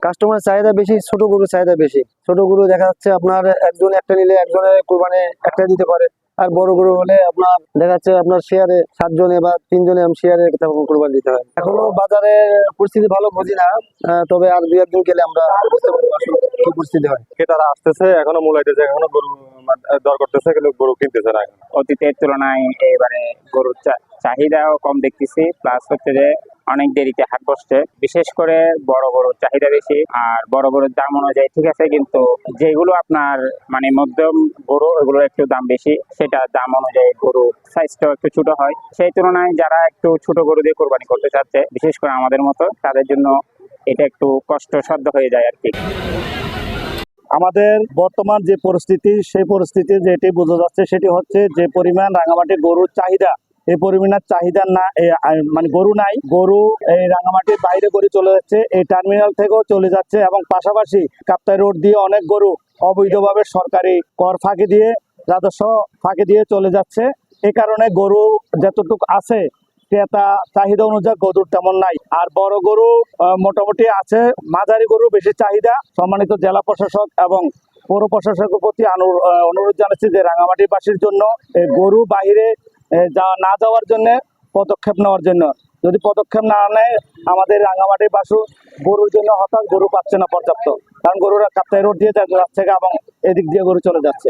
Customer চাহিদা বেশি, ছোট গরুর চাহিদা বেশি। ছোট গরু দেখা যাচ্ছে আপনার একজন একটা নিলে একজনের কোরবানি একটা দিতে পারে, আর বড় গরু হলে আপনার দেখা যাচ্ছে আপনার শেয়ারে 7 জনে বা 3 জনে শেয়ারে কোরবানি দিতে হয়। এখনো বাজারে পরিস্থিতি ভালো বুঝি না, তবে আর 2-1 দিন গেলে আমরা বুঝতে পারবো আসলে কি পরিস্থিতি হয়। ক্রেতারা আসতেছে, এখনো মূলাইতেছে, এখনো গরু দর করতেছে, কিন্তু গরু কিনতেছে না। অতীতের তুলনায় এবারে গরুর চাহিদাও কম দেখতেছি, প্লাস হচ্ছে যে অনেক দেরিতে হাট বসছে। বিশেষ করে বড় গরুর চাহিদা বেশি, আর বড় গরুর দাম অনুযায়ী ঠিক আছে, কিন্তু যেগুলো আপনার মানে মধ্যম গরু ওগুলোর একটু দাম বেশি, সেটা দাম অনুযায়ী গরু সাইজটাও একটু ছোট হয়। সেই তুলনায় যারা একটু ছোট গরু দিয়ে কোরবানি করতে চাচ্ছে, বিশেষ করে আমাদের মতো, তাদের জন্য এটা একটু কষ্টসাধ্য হয়ে যায় আর কি। আমাদের বর্তমান যে পরিস্থিতি, সেই পরিস্থিতি যেটি বোঝা যাচ্ছে সেটি হচ্ছে যে পরিমাণ রাঙামাটি গরুর চাহিদা, এই পরিমাণের চাহিদা না, মানে গরু নাই। গরু এই রাঙামাটির বাইরে করে চলে যাচ্ছে, এই টার্মিনাল থেকেও চলে যাচ্ছে, এবং পাশাপাশি কাপ্তাই রোড দিয়ে অনেক গরু অবৈধভাবে সরকারি কর ফাঁকি দিয়ে, রাজস্ব ফাঁকি দিয়ে চলে যাচ্ছে। এই কারণে গরু যতটুকু আছে ক্রেতা চাহিদা অনুযায়ী গরুর তেমন নাই। আর বড় গরু মোটামুটি আছে, মাঝারি গরু বেশি চাহিদা। সম্মানিত জেলা প্রশাসক এবং পৌর প্রশাসকের প্রতি অনুরোধ জানাচ্ছি যে রাঙামাটিবাসীর জন্য গরু বাহিরে না যাওয়ার জন্য পদক্ষেপ নেওয়ার জন্য। যদি পদক্ষেপ না নেয়, আমাদের রাঙামাটিবাসী গরুর জন্য হঠাৎ গরু পাচ্ছে না পর্যাপ্ত, কারণ গরুরা কাপ্তাই রোড দিয়ে যাচ্ছে এবং এদিক দিয়ে গরু চলে যাচ্ছে।